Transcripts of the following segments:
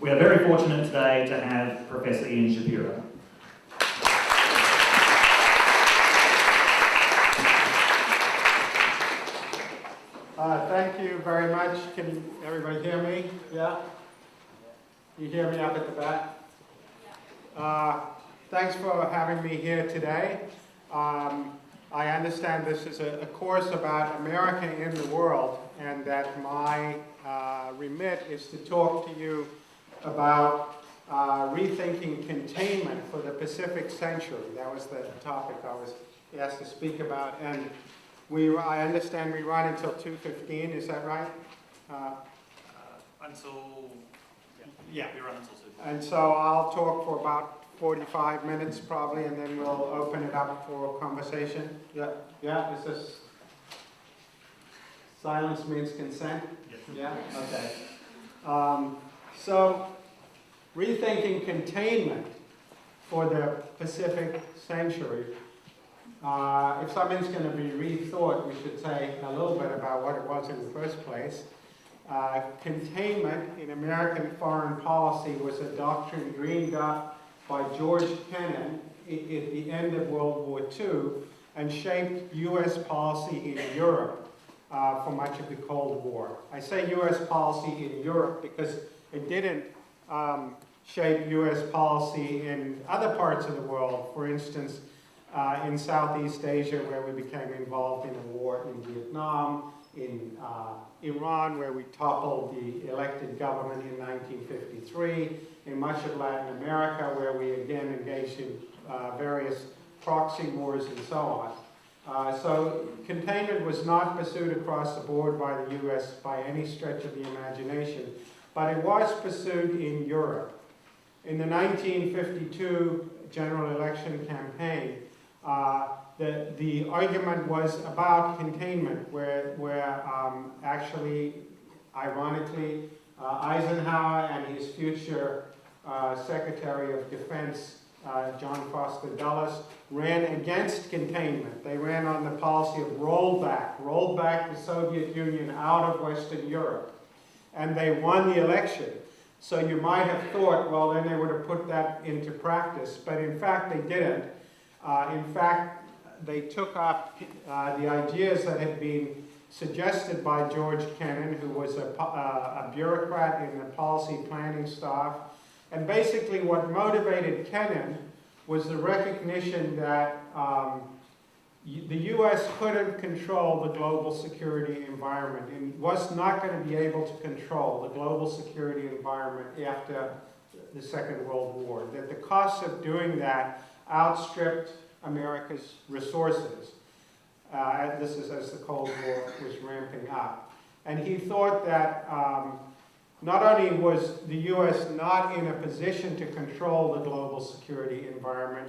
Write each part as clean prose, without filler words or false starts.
We are very fortunate today to have Professor Ian Shapiro. Thank you very much. Can everybody hear me? Yeah? You hear me up at the back? Thanks for having me here today. I understand this is a course about America in the world, and that my remit is to talk to you about rethinking containment for the Pacific century. That was the topic I was asked to speak about. And I understand we run until 2:15, is that right? Until, yeah. We run until 2. And so I'll talk for about 45 minutes probably, and then we'll open it up for conversation. Yeah, yeah, is this, silence means consent? Yes. Yeah, okay. So, rethinking containment for the Pacific century. If something's going to be rethought, we should say a little bit about what it was in the first place. Containment in American foreign policy was a doctrine dreamed up by George Kennan at the end of World War II and shaped U.S. policy in Europe for much of the Cold War. I say U.S. policy in Europe because it didn't shape U.S. policy in other parts of the world. For instance, in Southeast Asia, where we became involved in a war in Vietnam, in Iran, where we toppled the elected government in 1953, in much of Latin America, where we again engaged in various proxy wars and so on. So containment was not pursued across the board by the U.S. by any stretch of the imagination, but it was pursued in Europe. In the 1952 general election campaign, the argument was about containment, where actually, ironically, Eisenhower and his future Secretary of Defense, John Foster Dulles, ran against containment. They ran on the policy of rolled back the Soviet Union out of Western Europe. And they won the election. So you might have thought, well, then they would have put that into practice. But in fact, they didn't. In fact, they took up the ideas that had been suggested by George Kennan, who was a bureaucrat in the policy planning staff. And basically what motivated Kennan was the recognition that the U.S. couldn't control the global security environment and was not going to be able to control the global security environment after the Second World War. That the costs of doing that outstripped America's resources. This is as the Cold War was ramping up. And he thought that not only was the U.S. not in a position to control the global security environment,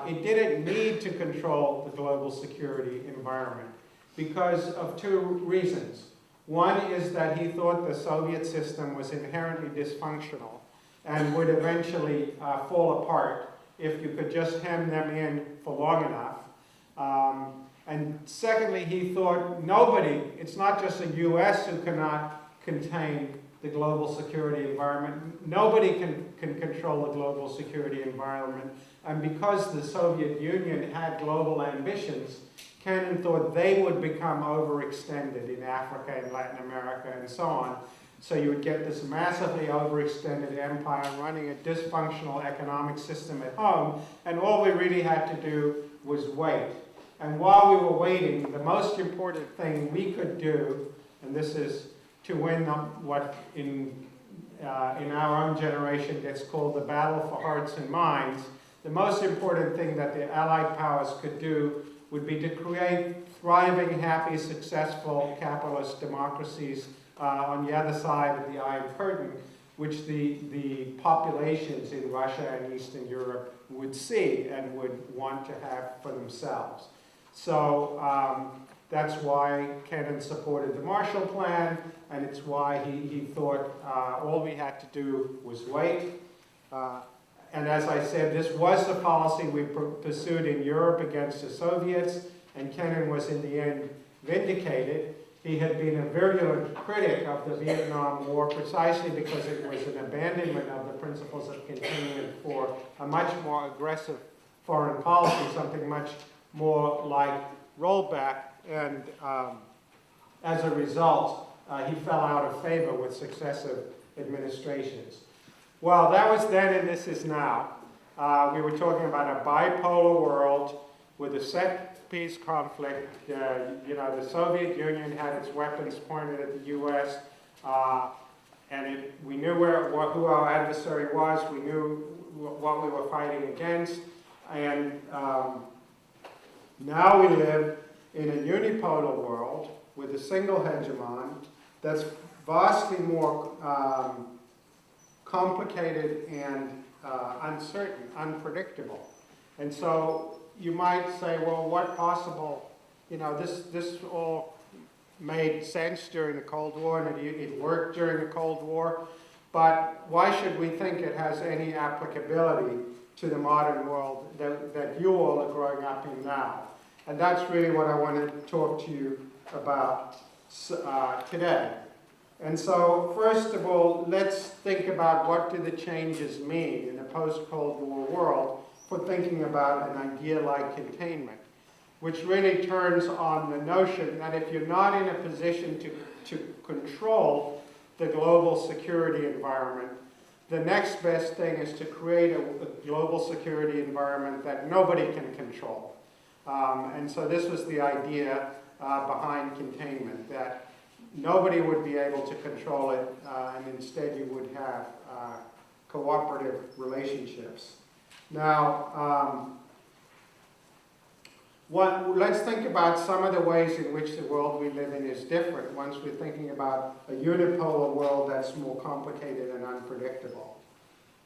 it didn't need to control the global security environment because of two reasons. One is that he thought the Soviet system was inherently dysfunctional and would eventually fall apart if you could just hem them in for long enough. And secondly, he thought it's not just the U.S. who cannot contain the global security environment. Nobody can control the global security environment. And because the Soviet Union had global ambitions, Kennan thought they would become overextended in Africa and Latin America and so on. So you would get this massively overextended empire running a dysfunctional economic system at home, and all we really had to do was wait. And while we were waiting, the most important thing we could do, and this is to win what in our own generation gets called the battle for hearts and minds, the most important thing that the Allied powers could do would be to create thriving, happy, successful capitalist democracies on the other side of the Iron Curtain, which the populations in Russia and Eastern Europe would see and would want to have for themselves. So that's why Kennan supported the Marshall Plan, and it's why he thought all we had to do was wait. And as I said, this was the policy we pursued in Europe against the Soviets, and Kennan was in the end vindicated. he had been a virulent critic of the Vietnam War precisely because it was an abandonment of the principles of containment for a much more aggressive foreign policy, something much more like rollback, and as a result, he fell out of favor with successive administrations. Well, that was then and this is now. We were talking about a bipolar world with a set piece conflict. The Soviet Union had its weapons pointed at the U.S., and we knew who our adversary was. We knew what we were fighting against. And now we live in a unipolar world with a single hegemon that's vastly more complicated and uncertain, unpredictable. And so you might say, well, what possible, this all made sense during the Cold War, and it worked during the Cold War, but why should we think it has any applicability to the modern world that you all are growing up in now? And that's really what I want to talk to you about today. And so, first of all, let's think about what do the changes mean in the post-Cold War world for thinking about an idea like containment, which really turns on the notion that if you're not in a position to control the global security environment, the next best thing is to create a global security environment that nobody can control. And so this was the idea behind containment, that nobody would be able to control it, and instead you would have cooperative relationships. Now, let's think about some of the ways in which the world we live in is different once we're thinking about a unipolar world that's more complicated and unpredictable.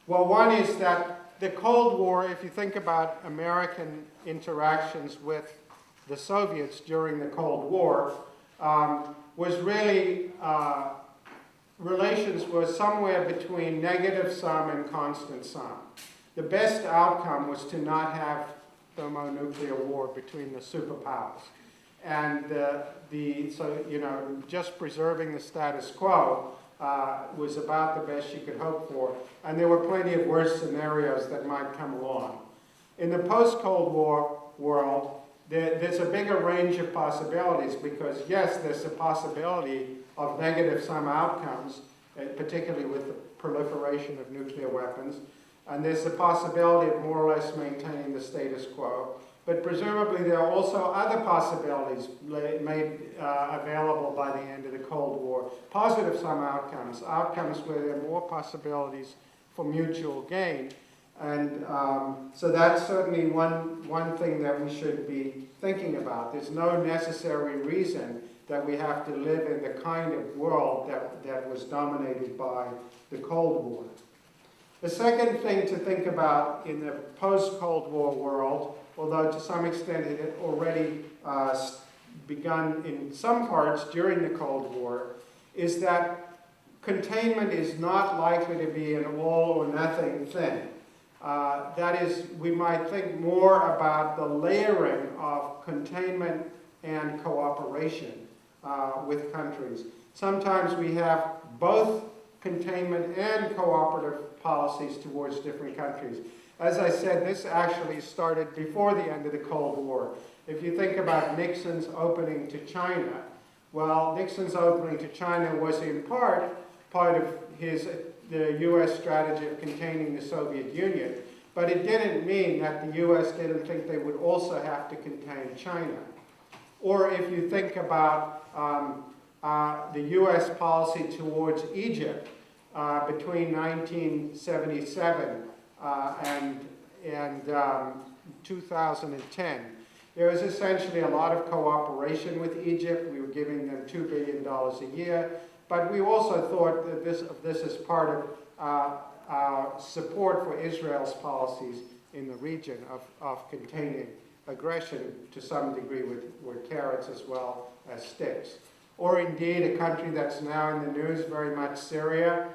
Well, one is that the Cold War, if you think about American interactions with the Soviets during the Cold War, was really, relations were somewhere between negative sum and constant sum. The best outcome was to not have thermonuclear war between the superpowers. And just preserving the status quo was about the best you could hope for. And there were plenty of worse scenarios that might come along. In the post-Cold War world, there's a bigger range of possibilities because, yes, there's a possibility of negative sum outcomes, particularly with the proliferation of nuclear weapons, and there's a possibility of more or less maintaining the status quo. But presumably there are also other possibilities made available by the end of the Cold War. Positive sum outcomes, outcomes where there are more possibilities for mutual gain. And so that's certainly one thing that we should be thinking about. There's no necessary reason that we have to live in the kind of world that was dominated by the Cold War. The second thing to think about in the post-Cold War world, although to some extent it had already begun in some parts during the Cold War, is that containment is not likely to be an all or nothing thing. That is, we might think more about the layering of containment and cooperation with countries. Sometimes we have both containment and cooperative policies towards different countries. As I said, this actually started before the end of the Cold War. If you think about Nixon's opening to China, well, Nixon's opening to China was in part of the U.S. strategy of containing the Soviet Union, but it didn't mean that the U.S. didn't think they would also have to contain China. Or if you think about the U.S. policy towards Egypt between 1977 and 2010, there was essentially a lot of cooperation with Egypt. We were giving them $2 billion a year. But we also thought that this is part of our support for Israel's policies in the region of containing aggression to some degree with carrots as well as sticks. Or indeed a country that's now in the news very much, Syria.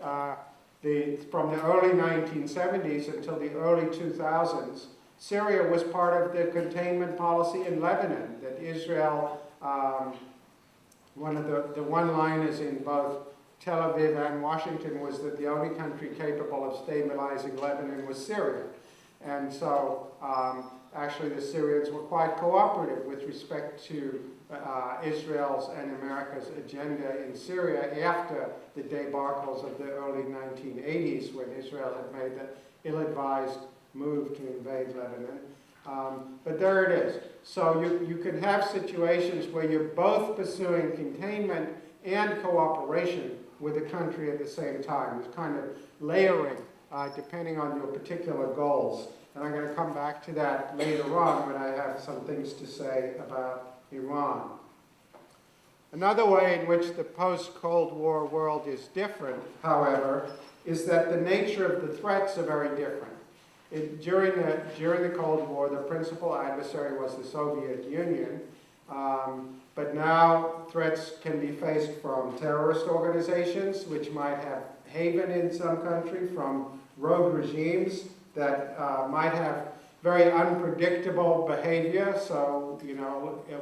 From the early 1970s until the early 2000s, Syria was part of the containment policy in Lebanon that Israel One of the one-liners in both Tel Aviv and Washington was that the only country capable of stabilizing Lebanon was Syria. And so actually the Syrians were quite cooperative with respect to Israel's and America's agenda in Syria after the debacles of the early 1980s, when Israel had made the ill-advised move to invade Lebanon. But there it is. So you can have situations where you're both pursuing containment and cooperation with a country at the same time. It's kind of layering depending on your particular goals. And I'm going to come back to that later on when I have some things to say about Iran. Another way in which the post-Cold War world is different, however, is that the nature of the threats are very different. During the Cold War, the principal adversary was the Soviet Union, but now threats can be faced from terrorist organizations, which might have haven in some country, from rogue regimes that might have very unpredictable behavior. So,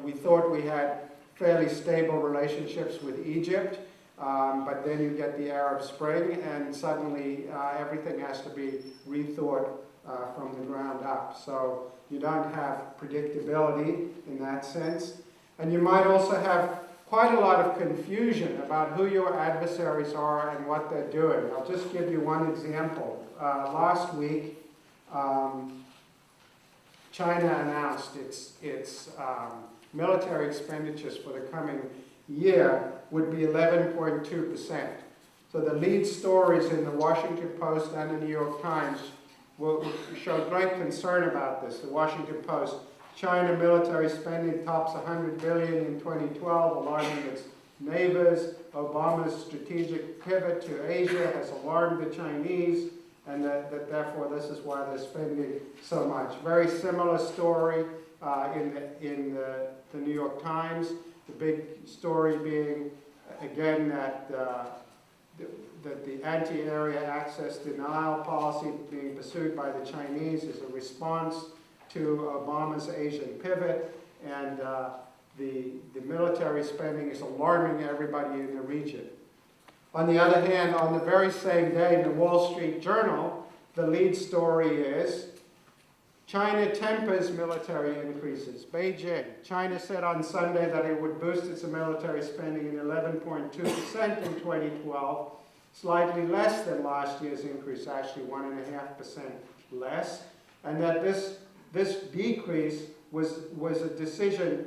we thought we had fairly stable relationships with Egypt, but then you get the Arab Spring, and suddenly everything has to be rethought from the ground up. So you don't have predictability in that sense. And you might also have quite a lot of confusion about who your adversaries are and what they're doing. I'll just give you one example. Last week, China announced its military expenditures for the coming year would be 11.2%. So the lead stories in the Washington Post and the New York Times showed great concern about this. The Washington Post, China military spending tops $100 billion in 2012, alarming its neighbors. Obama's strategic pivot to Asia has alarmed the Chinese, and that therefore this is why they're spending so much. Very similar story in the New York Times. The big story being, again, that the anti-area access denial policy being pursued by the Chinese is a response to Obama's Asian pivot, and the military spending is alarming everybody in the region. On the other hand, on the very same day in the Wall Street Journal, the lead story is China tempers military increases. Beijing. China said on Sunday that it would boost its military spending in 11.2% in 2012, slightly less than last year's increase, actually 1.5% less, and that this decrease was a decision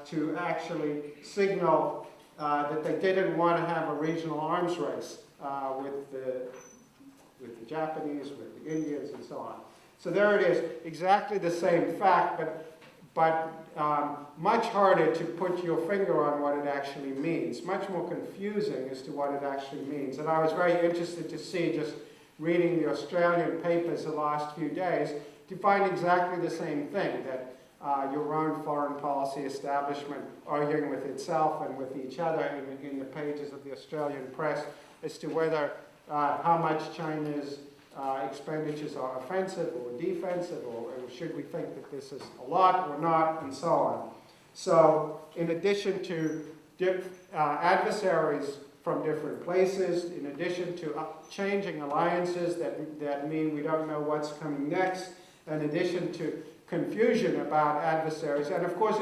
to actually signal that they didn't want to have a regional arms race with the Japanese, with the Indians, and so on. So there it is, exactly the same fact, but much harder to put your finger on what it actually means. Much more confusing as to what it actually means. And I was very interested to see, just reading the Australian papers the last few days, to find exactly the same thing, that your own foreign policy establishment arguing with itself and with each other in the pages of the Australian press as to whether how much China's expenditures are offensive or defensive, or should we think that this is a lot or not, and so on. So in addition to adversaries from different places, in addition to changing alliances that mean we don't know what's coming next, in addition to confusion about adversaries, and of course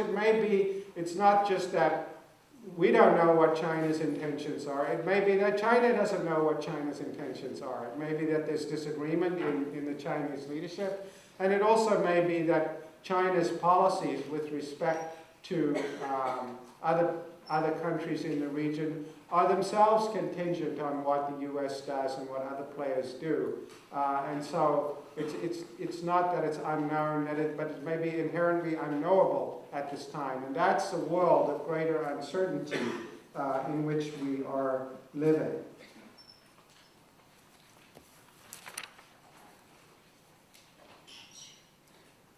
it's not just that we don't know what China's intentions are. It may be that China doesn't know what China's intentions are. It may be that there's disagreement in the Chinese leadership. And it also may be that China's policies with respect to other countries in the region are themselves contingent on what the U.S. does and what other players do. And so it's not that it's unknown, but it may be inherently unknowable at this time. And that's a world of greater uncertainty in which we are living.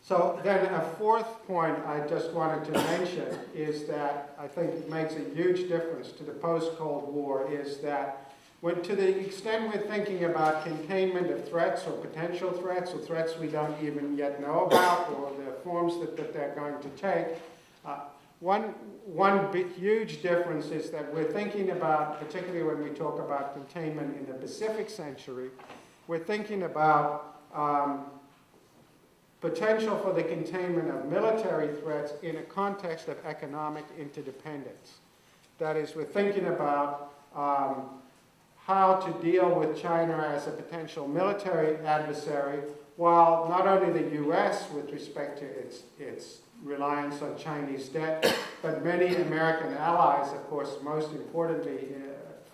So then a fourth point I just wanted to mention is that I think it makes a huge difference to the post-Cold War is that to the extent we're thinking about containment of threats or potential threats or threats we don't even yet know about or the forms that they're going to take, one big, huge difference is that we're thinking about, particularly when we talk about containment in the Pacific century, we're thinking about potential for the containment of military threats in a context of economic interdependence. That is, we're thinking about how to deal with China as a potential military adversary, while not only the US, with respect to its reliance on Chinese debt, but many American allies, of course, most importantly,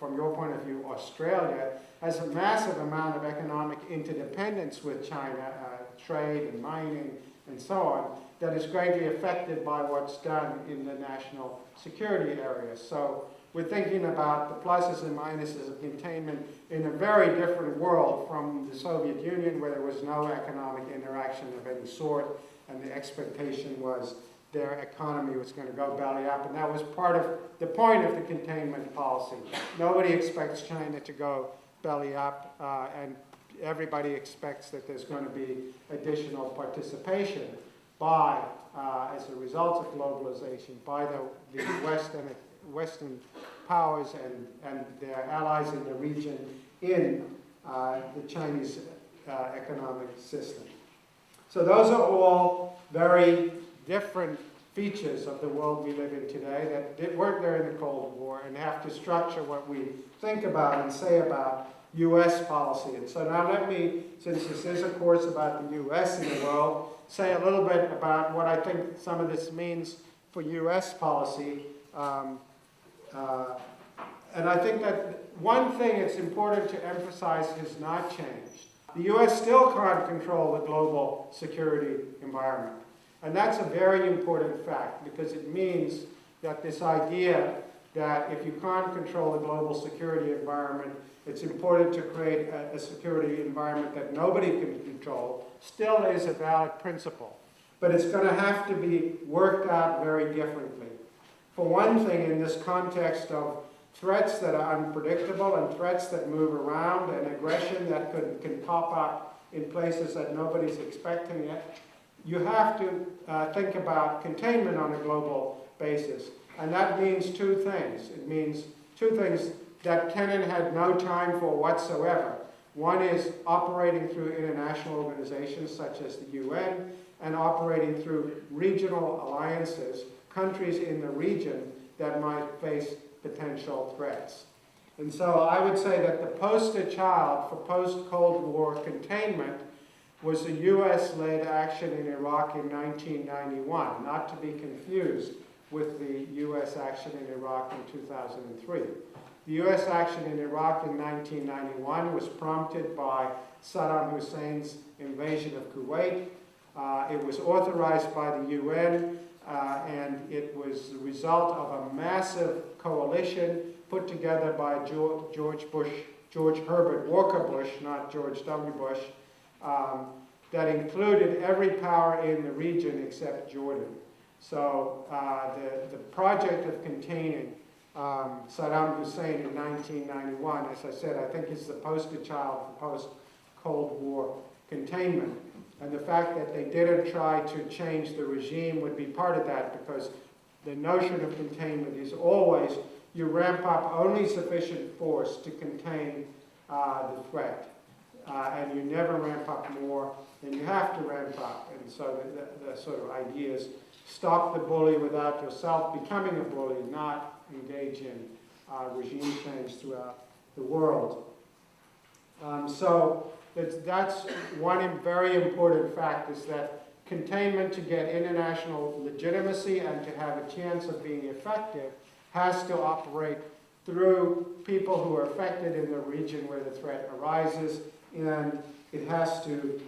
from your point of view, Australia, has a massive amount of economic interdependence with China, trade and mining and so on, that is greatly affected by what's done in the national security area. So we're thinking about the pluses and minuses of containment in a very different world from the Soviet Union, where there was no economic interaction of any sort, and the expectation was their economy was going to go belly up, and that was part of the point of the containment policy. Nobody expects China to go belly up, and everybody expects that there's going to be additional participation by, as a result of globalization, by the Western powers and their allies in the region in the Chinese economic system. So those are all very different features of the world we live in today that weren't there in the Cold War and have to structure what we think about and say about U.S. policy. And so now let me, since this is a course about the U.S. in the world, say a little bit about what I think some of this means for U.S. policy. And I think that one thing it's important to emphasize has not changed. The U.S. still can't control the global security environment. And that's a very important fact, because it means that this idea that if you can't control the global security environment, it's important to create a security environment that nobody can control, still is a valid principle. But it's going to have to be worked out very differently. For one thing, in this context of threats that are unpredictable and threats that move around and aggression that can pop up in places that nobody's expecting it, you have to think about containment on a global basis. And that means two things. It means two things that Kennan had no time for whatsoever. One is operating through international organizations such as the UN, and operating through regional alliances, countries in the region that might face potential threats. And so I would say that the poster child for post-Cold War containment was the US-led action in Iraq in 1991, not to be confused with the US action in Iraq in 2003. The US action in Iraq in 1991 was prompted by Saddam Hussein's invasion of Kuwait. It was authorized by the UN, and it was the result of a massive coalition put together by George Herbert Walker Bush, not George W. Bush, that included every power in the region except Jordan. So the project of containing Saddam Hussein in 1991, as I said, I think is the poster child for post-Cold War containment. And the fact that they didn't try to change the regime would be part of that, because the notion of containment is always you ramp up only sufficient force to contain the threat. And you never ramp up more than you have to ramp up. And so the sort of idea is stop the bully without yourself becoming a bully, not engage in regime change throughout the world. So that's one very important fact, is that containment, to get international legitimacy and to have a chance of being effective, has to operate through people who are affected in the region where the threat arises, and it has to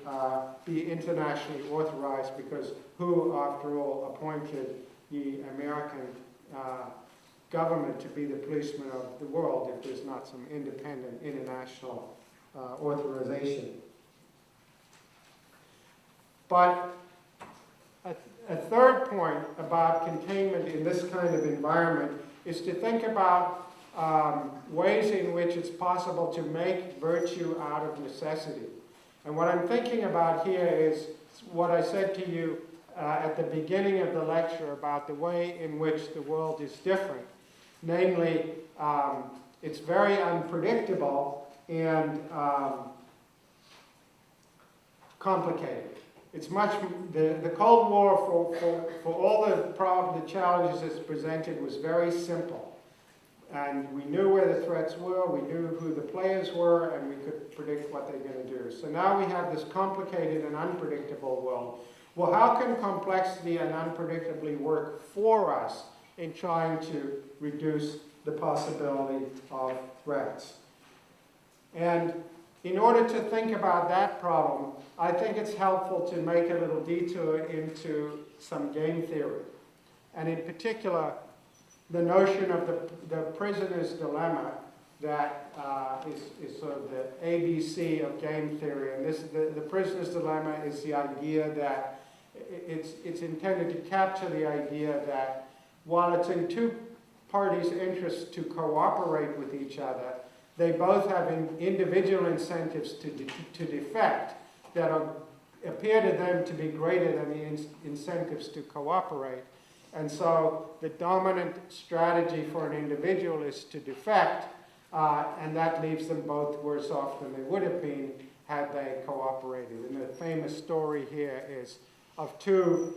be internationally authorized, because who, after all, appointed the American government to be the policeman of the world if there's not some independent international authorization? But a third point about containment in this kind of environment is to think about ways in which it's possible to make virtue out of necessity. And what I'm thinking about here is what I said to you at the beginning of the lecture about the way in which the world is different. Namely, it's very unpredictable and complicated. It's much, the Cold War, for all the challenges it's presented, was very simple. And we knew where the threats were, we knew who the players were, and we could predict what they're going to do. So now we have this complicated and unpredictable world. Well, how can complexity and unpredictably work for us in trying to reduce the possibility of threats? And in order to think about that problem, I think it's helpful to make a little detour into some game theory. And in particular, the notion of the prisoner's dilemma that is sort of the ABC of game theory. And the prisoner's dilemma is the idea that it's intended to capture the idea that while it's in two parties' interests to cooperate with each other, they both have individual incentives to defect that appear to them to be greater than the incentives to cooperate. And so the dominant strategy for an individual is to defect, and that leaves them both worse off than they would have been had they cooperated. And the famous story here is of two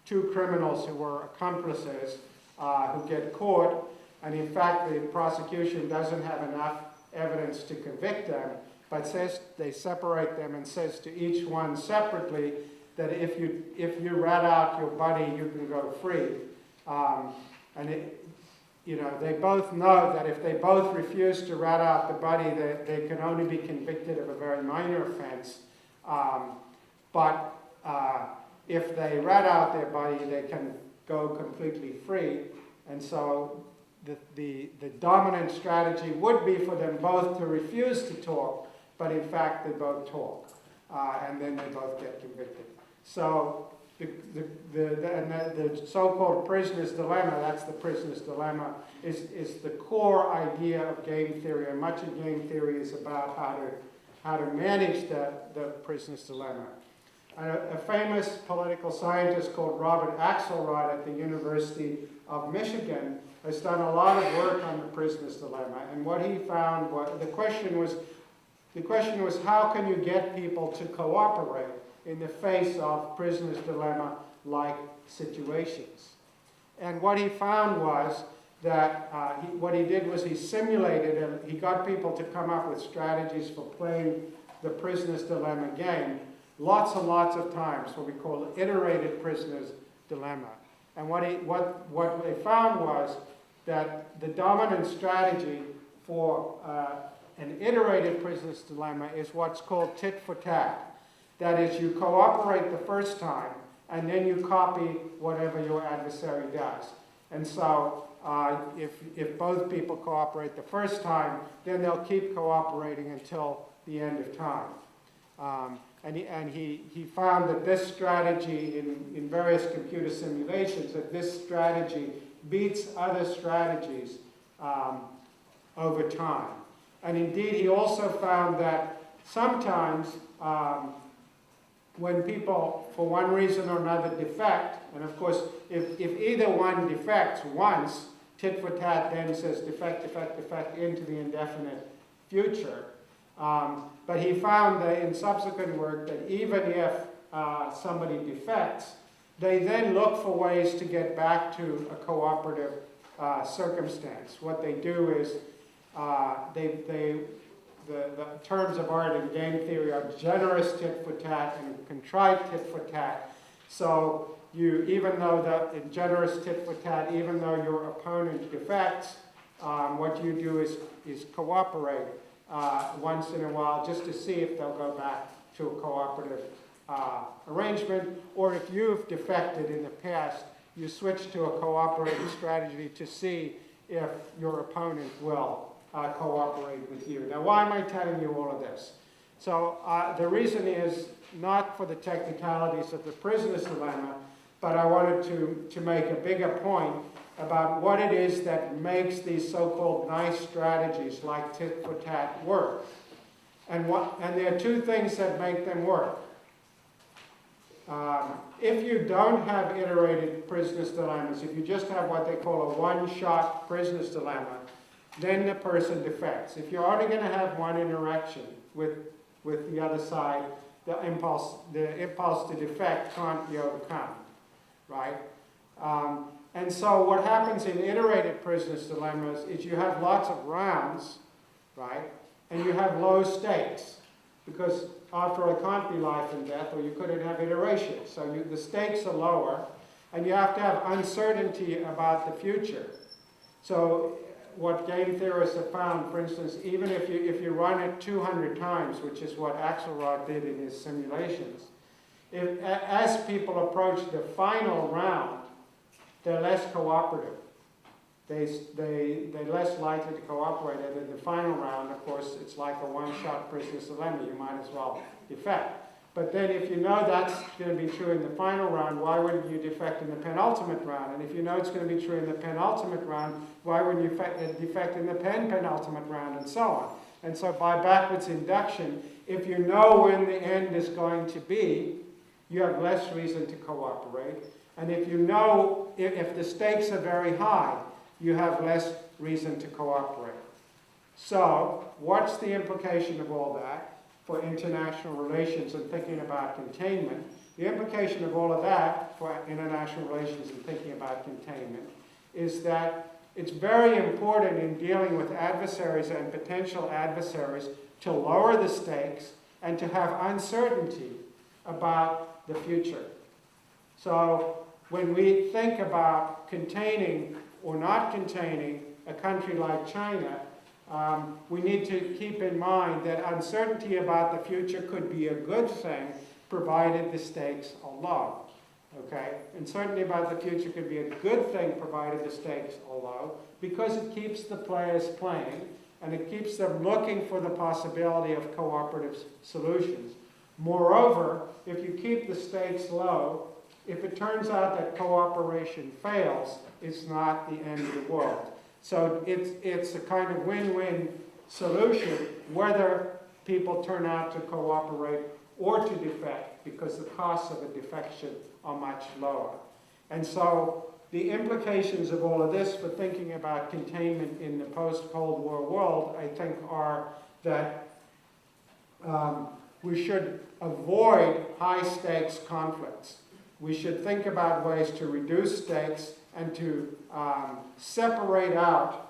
criminals who were accomplices who get caught, and in fact the prosecution doesn't have enough evidence to convict them, but says they separate them and says to each one separately that if you rat out your buddy, you can go free. They both know that if they both refuse to rat out the buddy, they can only be convicted of a very minor offense. But if they rat out their buddy, they can go completely free. And so the dominant strategy would be for them both to refuse to talk, but in fact they both talk, and then they both get convicted. So the so-called prisoner's dilemma, that's the prisoner's dilemma, is the core idea of game theory, and much of game theory is about how to manage the prisoner's dilemma. A famous political scientist called Robert Axelrod at the University of Michigan has done a lot of work on the prisoner's dilemma, and what he found was the question was how can you get people to cooperate in the face of prisoner's dilemma-like situations? And what he found was that what he did was he simulated and he got people to come up with strategies for playing the prisoner's dilemma game lots and lots of times, what we call iterated prisoner's dilemma. And what they found was that the dominant strategy for an iterated prisoner's dilemma is what's called tit for tat. That is, you cooperate the first time, and then you copy whatever your adversary does. And so if both people cooperate the first time, then they'll keep cooperating until the end of time. And he found that this strategy in various computer simulations, that this strategy beats other strategies over time. And indeed, he also found that sometimes when people, for one reason or another, defect, and of course, if either one defects once, tit for tat then says defect, defect, defect into the indefinite future. But he found that in subsequent work that even if somebody defects, they then look for ways to get back to a cooperative circumstance. What they do is the terms of art in game theory are generous tit for tat and contrite tit for tat. So even though in generous tit for tat, even though your opponent defects, what you do is cooperate once in a while just to see if they'll go back to a cooperative arrangement, or if you've defected in the past, you switch to a cooperative strategy to see if your opponent will cooperate with you. Now, why am I telling you all of this? So the reason is not for the technicalities of the prisoner's dilemma, but I wanted to make a bigger point about what it is that makes these so-called nice strategies like tit for tat work. And there are two things that make them work. If you don't have iterated prisoner's dilemmas, if you just have what they call a one-shot prisoner's dilemma, then the person defects. If you're only going to have one interaction with the other side, the impulse to defect can't be overcome, right? And so what happens in iterated prisoner's dilemmas is you have lots of rounds, right? And you have low stakes, because after all, it can't be life and death, or you couldn't have iteration. So the stakes are lower, and you have to have uncertainty about the future. So what game theorists have found, for instance, even if you run it 200 times, which is what Axelrod did in his simulations, as people approach the final round, they're less cooperative. They're less likely to cooperate. And in the final round, of course, it's like a one-shot prisoner's dilemma. You might as well defect. But then if you know that's going to be true in the final round, why wouldn't you defect in the penultimate round? And if you know it's going to be true in the penultimate round, why wouldn't you defect in the penultimate round, and so on? And so by backwards induction, if you know when the end is going to be, you have less reason to cooperate. And if you know, if the stakes are very high, you have less reason to cooperate. So, what's the implication of all that for international relations and thinking about containment? The implication of all of that for international relations and thinking about containment is that it's very important in dealing with adversaries and potential adversaries to lower the stakes and to have uncertainty about the future. So, when we think about containing or not containing a country like China, we need to keep in mind that uncertainty about the future could be a good thing, provided the stakes are low. Okay? Uncertainty about the future could be a good thing, provided the stakes are low, because it keeps the players playing, and it keeps them looking for the possibility of cooperative solutions. Moreover, if you keep the stakes low, if it turns out that cooperation fails, it's not the end of the world. So it's a kind of win-win solution, whether people turn out to cooperate or to defect, because the costs of a defection are much lower. And so the implications of all of this for thinking about containment in the post-Cold War world, I think, are that we should avoid high-stakes conflicts. We should think about ways to reduce stakes and to separate out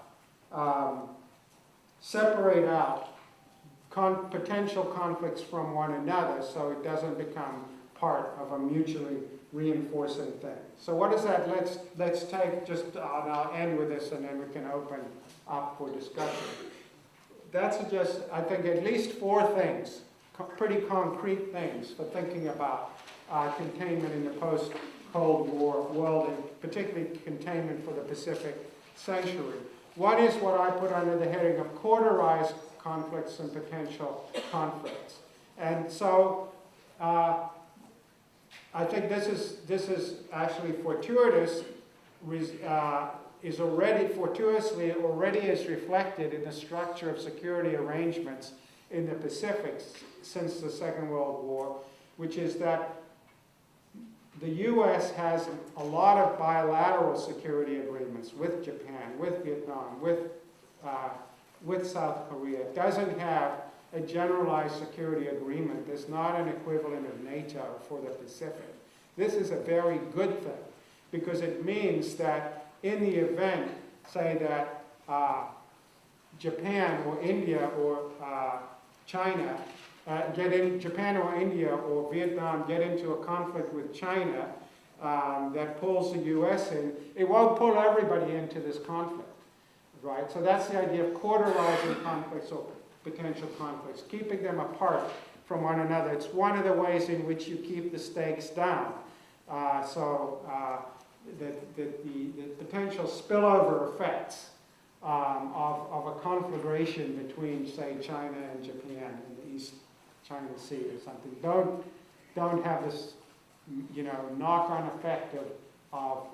potential conflicts from one another, so it doesn't become part of a mutually reinforcing thing. So what is that? Let's take just, I'll end with this, and then we can open up for discussion. That suggests, I think, at least 4 things, pretty concrete things for thinking about containment in the post-Cold War world, and particularly containment for the Pacific century. One is what I put under the heading of quarterized conflicts and potential conflicts. And so I think this is actually fortuitous, is reflected in the structure of security arrangements in the Pacific since the Second World War, which is that the U.S. has a lot of bilateral security agreements with Japan, with Vietnam, with South Korea. It doesn't have a generalized security agreement. There's not an equivalent of NATO for the Pacific. This is a very good thing, because it means that in the event, say that Japan or India or China Japan or India or Vietnam get into a conflict with China that pulls the U.S. in, it won't pull everybody into this conflict, right? So that's the idea of quarterizing conflicts or potential conflicts, keeping them apart from one another. It's one of the ways in which you keep the stakes down. So the potential spillover effects of a conflagration between, say, China and Japan in the East China Sea or something don't have this, knock-on effect of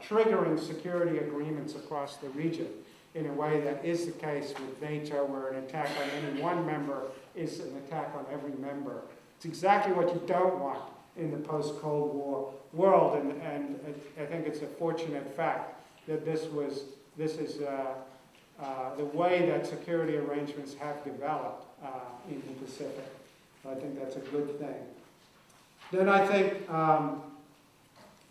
triggering security agreements across the region in a way that is the case with NATO, where an attack on any one member is an attack on every member. It's exactly what you don't want in the post-Cold War world, and I think it's a fortunate fact that this is the way that security arrangements have developed in the Pacific. I think that's a good thing. Then I think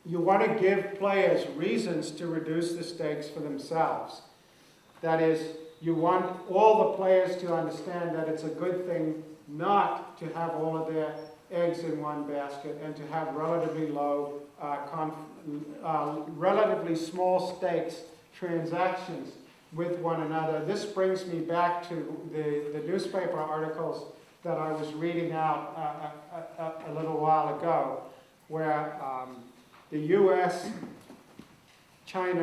you want to give players reasons to reduce the stakes for themselves. That is, you want all the players to understand that it's a good thing not to have all of their eggs in one basket and to have relatively low, relatively small stakes transactions with one another. This brings me back to the newspaper articles that I was reading out a little while ago, where the U.S.-China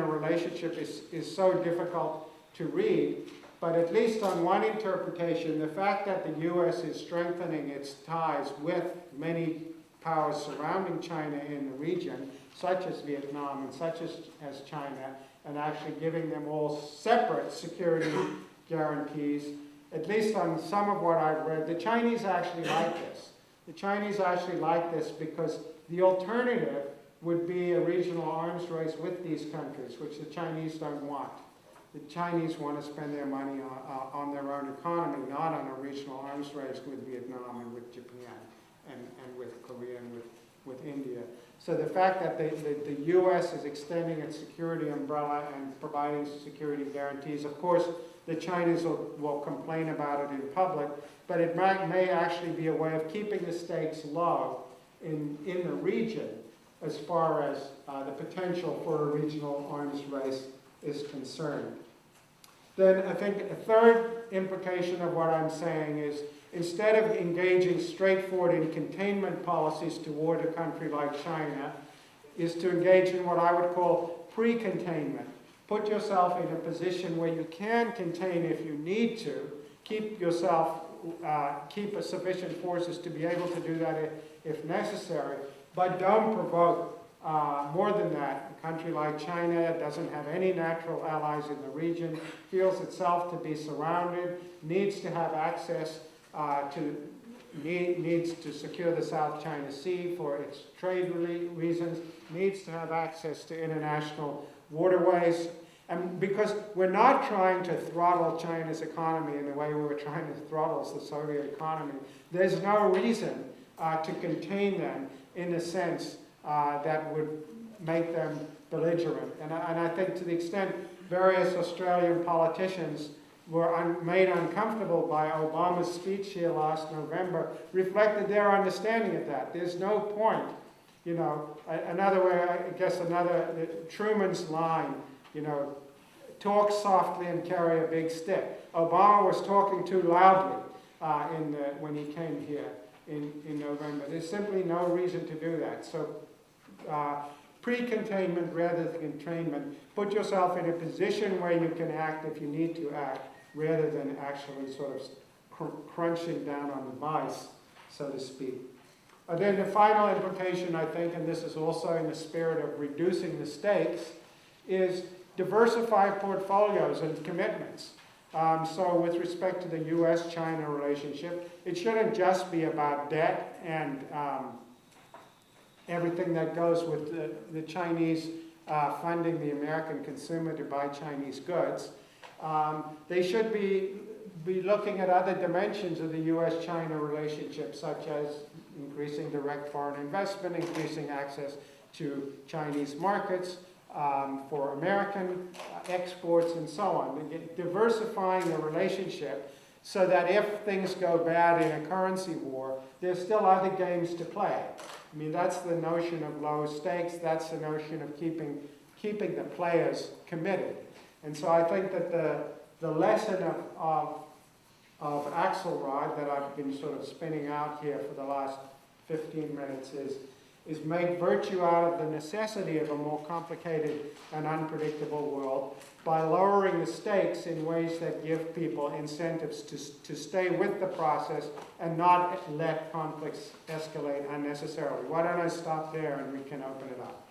relationship is so difficult to read, but at least on one interpretation, the fact that the U.S. is strengthening its ties with many powers surrounding China in the region, such as Vietnam and such as China, and actually giving them all separate security guarantees, at least on some of what I've read, the Chinese actually like this. The Chinese actually like this because the alternative would be a regional arms race with these countries, which the Chinese don't want. The Chinese want to spend their money on their own economy, not on a regional arms race with Vietnam and with Japan and with Korea and with India. So the fact that the U.S. is extending its security umbrella and providing security guarantees, of course, the Chinese will complain about it in public, but it may actually be a way of keeping the stakes low in the region as far as the potential for a regional arms race is concerned. Then I think a third implication of what I'm saying is, instead of engaging straightforward in containment policies toward a country like China, is to engage in what I would call pre-containment. Put yourself in a position where you can contain if you need to, keep sufficient forces to be able to do that if necessary, but don't provoke. More than that, a country like China doesn't have any natural allies in the region, feels itself to be surrounded, needs to have access needs to secure the South China Sea for its trade reasons, needs to have access to international waterways. And because we're not trying to throttle China's economy in the way we were trying to throttle the Soviet economy, there's no reason to contain them in a sense that would make them belligerent. And I think to the extent various Australian politicians were made uncomfortable by Obama's speech here last November, reflected their understanding of that. There's no point, you know, another way, I guess Truman's line, you know, talk softly and carry a big stick. Obama was talking too loudly when he came here in November. There's simply no reason to do that. So pre-containment rather than containment. Put yourself in a position where you can act if you need to act, rather than actually sort of crunching down on the vice, so to speak. Then the final implication, I think, and this is also in the spirit of reducing the stakes, is diversify portfolios and commitments. So with respect to the U.S.-China relationship, it shouldn't just be about debt and everything that goes with the Chinese funding the American consumer to buy Chinese goods. They should be looking at other dimensions of the U.S.-China relationship, such as increasing direct foreign investment, increasing access to Chinese markets for American exports, and so on. Diversifying the relationship so that if things go bad in a currency war, there's still other games to play. I mean, that's the notion of low stakes. That's the notion of keeping the players committed. And so I think that the lesson of Axelrod that I've been sort of spinning out here for the last 15 minutes is make virtue out of the necessity of a more complicated and unpredictable world by lowering the stakes in ways that give people incentives to stay with the process and not let conflicts escalate unnecessarily. Why don't I stop there and we can open it up?